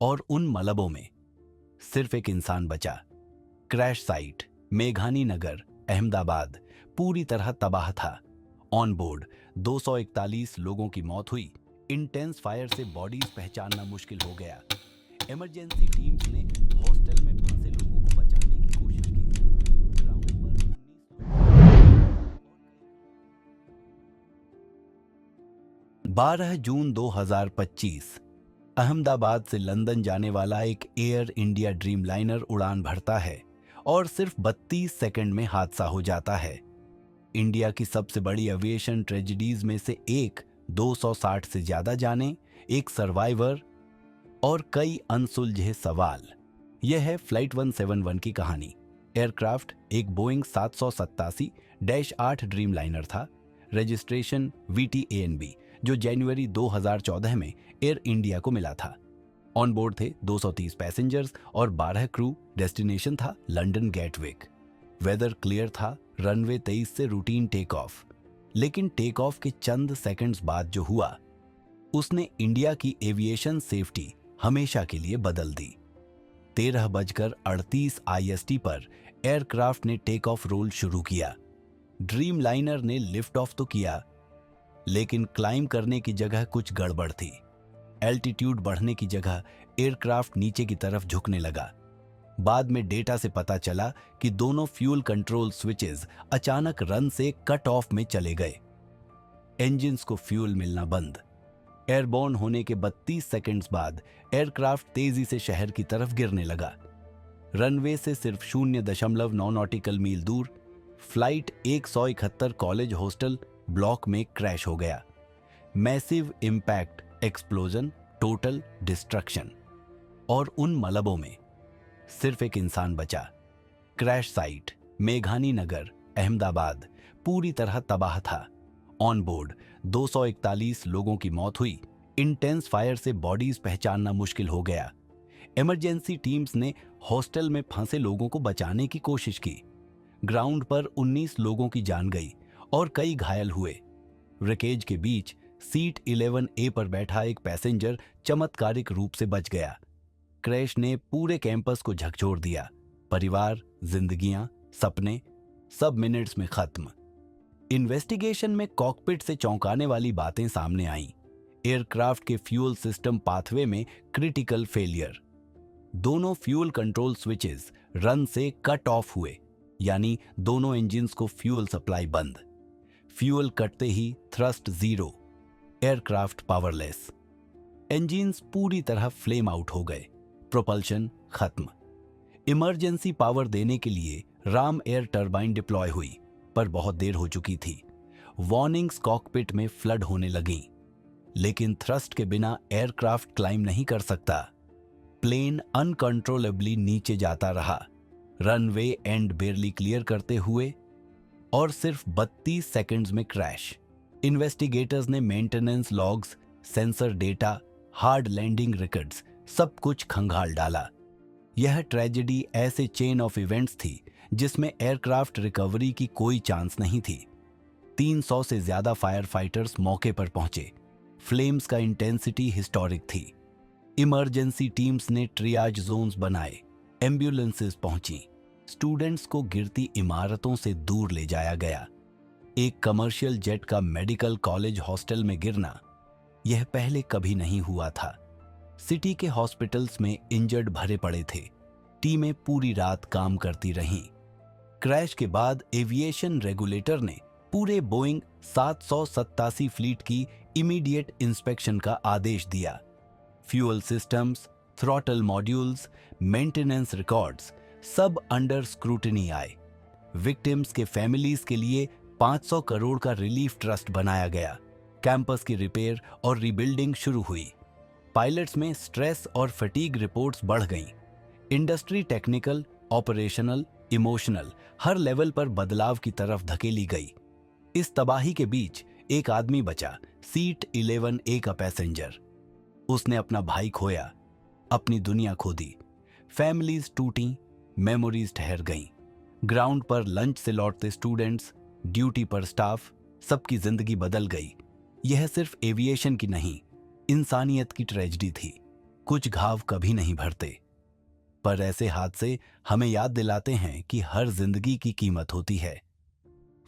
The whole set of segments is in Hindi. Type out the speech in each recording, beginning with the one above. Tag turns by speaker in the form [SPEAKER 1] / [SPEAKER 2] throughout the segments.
[SPEAKER 1] और उन मलबों में सिर्फ एक इंसान बचा। क्रैश साइट मेघानी नगर, अहमदाबाद पूरी तरह तबाह था। ऑन बोर्ड 241 लोगों की मौत हुई। इंटेंस फायर से बॉडीज पहचानना मुश्किल हो गया। इमरजेंसी टीम्स ने हॉस्टल में फंसे लोगों को बचाने की कोशिश की। ग्राउंड पर 12 जून 2025 अहमदाबाद से लंदन जाने वाला एक एयर इंडिया ड्रीम लाइनर उड़ान भरता है और सिर्फ 32 सेकंड में हादसा हो जाता है। इंडिया की सबसे बड़ी एविएशन ट्रेजेडीज में से एक, 260 से ज्यादा जाने, एक सर्वाइवर और कई अनसुलझे सवाल। यह है फ्लाइट 171 की कहानी। एयरक्राफ्ट एक बोइंग 787-8 ड्रीम लाइनर था। रजिस्ट्रेशन VTANB, जो जनवरी 2014 में एयर इंडिया को मिला था। ऑन बोर्ड थे 230 पैसेंजर्स और 12 क्रू। डेस्टिनेशन था लंदन गेटविक। वेदर क्लियर था, रनवे 23 से रूटीन टेक ऑफ। लेकिन टेक ऑफ के चंद सेकंड्स बाद जो हुआ, उसने इंडिया की एविएशन सेफ्टी हमेशा के लिए बदल दी। 13:38 IST पर एयरक्राफ्ट ने टेक ऑफ रोल शुरू किया। ड्रीम लाइनर ने लिफ्ट ऑफ तो किया, लेकिन क्लाइम करने की जगह कुछ गड़बड़ थी। एल्टीट्यूड बढ़ने की जगह एयरक्राफ्ट नीचे की तरफ झुकने लगा। बाद में डेटा से पता चला कि दोनों फ्यूल कंट्रोल स्विचेस अचानक रन से कट ऑफ में चले गए। इंजन्स को फ्यूल मिलना बंद। एयरबोर्न होने के 32 सेकंड्स बाद एयरक्राफ्ट तेजी से शहर की तरफ गिरने लगा। रनवे से सिर्फ 0.9 नॉटिकल मील दूर फ्लाइट 171 कॉलेज हॉस्टल ब्लॉक में क्रैश हो गया। Massive impact, explosion, total destruction. और उन मलबों में सिर्फ एक इंसान बचा। क्रैश साइट मेघानी नगर, अहमदाबाद पूरी तरह तबाह था। ऑन बोर्ड 241 लोगों की मौत हुई। इंटेंस फायर से बॉडीज पहचानना मुश्किल हो गया। इमरजेंसी टीम्स ने हॉस्टल में फंसे लोगों को बचाने की कोशिश की। ग्राउंड पर 19 लोगों की जान गई और कई घायल हुए। रिकेज के बीच सीट 11A पर बैठा एक पैसेंजर चमत्कारिक रूप से बच गया। क्रैश ने पूरे कैंपस को झकझोर दिया। परिवार, जिंदगियां, सपने सब मिनट्स में खत्म। इन्वेस्टिगेशन में कॉकपिट से चौंकाने वाली बातें सामने आईं। एयरक्राफ्ट के फ्यूल सिस्टम पाथवे में क्रिटिकल फेलियर। दोनों फ्यूल कंट्रोल स्विचेस रन से कट ऑफ हुए, यानी दोनों इंजन्स को फ्यूल सप्लाई बंद। फ्यूल कटते ही thrust zero, aircraft powerless. Engines पूरी तरह फ्लेम आउट हो गए, प्रोपल्शन खत्म। इमरजेंसी पावर देने के लिए राम एयर टरबाइन डिप्लॉय हुई, पर बहुत देर हो चुकी थी। वार्निंग्स कॉकपिट में फ्लड होने लगीं, लेकिन थ्रस्ट के बिना एयरक्राफ्ट क्लाइम नहीं कर सकता। प्लेन अनकंट्रोलेबली नीचे जाता रहा। रनवे एंड बेयरली क्लियर करते हुए और सिर्फ 32 सेकंड्स में क्रैश। इन्वेस्टिगेटर्स ने maintenance logs, sensor data, hard landing records सब कुछ खंगाल डाला। यह ट्रेजेडी ऐसे चेन ऑफ इवेंट्स थी जिसमें एयरक्राफ्ट रिकवरी की कोई चांस नहीं थी। 300 से ज्यादा फायर फाइटर्स मौके पर पहुंचे। फ्लेम्स का इंटेंसिटी हिस्टोरिक थी। इमरजेंसी टीम्स ने ट्रियाज जोन्स बनाए। एम्बुलेंसेस पहुंची। स्टूडेंट्स को गिरती इमारतों से दूर ले जाया गया। एक कमर्शियल जेट का मेडिकल कॉलेज हॉस्टल में गिरना, यह पहले कभी नहीं हुआ था। सिटी के हॉस्पिटल्स में इंजर्ड भरे पड़े थे। टीमें पूरी रात काम करती रहीं। क्रैश के बाद एविएशन रेगुलेटर ने पूरे बोइंग 787 फ्लीट की इमीडिएट इंस्पेक्शन का आदेश दिया। Fuel systems, throttle modules, maintenance records सब अंडर स्क्रूटिनी आए। विक्टिम्स के फैमिलीज के लिए 500 करोड़ का रिलीफ ट्रस्ट बनाया गया। कैंपस की रिपेयर और रीबिल्डिंग शुरू हुई। पायलट्स में स्ट्रेस और फटीग रिपोर्ट्स बढ़ गईं। इंडस्ट्री टेक्निकल, ऑपरेशनल, इमोशनल हर लेवल पर बदलाव की तरफ धकेली गई। इस तबाही के बीच एक आदमी बचा, सीट 11A का पैसेंजर। उसने अपना भाई खोया, अपनी दुनिया खो दी। फैमिलीज टूटी, मेमोरीज ठहर गईं। ग्राउंड पर लंच से लौटते स्टूडेंट्स, ड्यूटी पर स्टाफ, सबकी जिंदगी बदल गई। यह सिर्फ एविएशन की नहीं, इंसानियत की ट्रेजेडी थी। कुछ घाव कभी नहीं भरते, पर ऐसे हादसे हमें याद दिलाते हैं कि हर जिंदगी की कीमत होती है।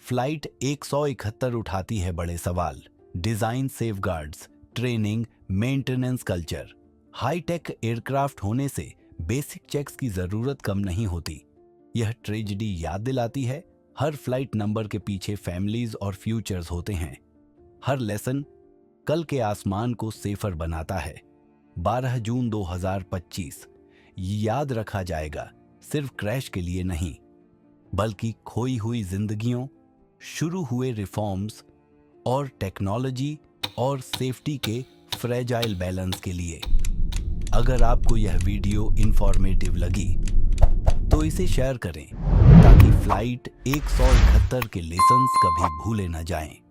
[SPEAKER 1] फ्लाइट 171 उठाती है बड़े सवाल, design, safeguards, training, maintenance culture. High tech aircraft होने से बेसिक चेक्स की जरूरत कम नहीं होती। यह ट्रेजेडी याद दिलाती है, हर फ्लाइट नंबर के पीछे फैमिलीज और फ्यूचर्स होते हैं। हर लेसन कल के आसमान को सेफर बनाता है। 12 जून 2025 याद रखा जाएगा, सिर्फ क्रैश के लिए नहीं, बल्कि खोई हुई जिंदगियों, शुरू हुए रिफॉर्म्स और टेक्नोलॉजी और सेफ्टी के फ्रेजाइल बैलेंस के लिए। अगर आपको यह वीडियो इंफॉर्मेटिव लगी तो इसे शेयर करें ताकि फ्लाइट 171 के लेसन्स कभी भूले न जाएं।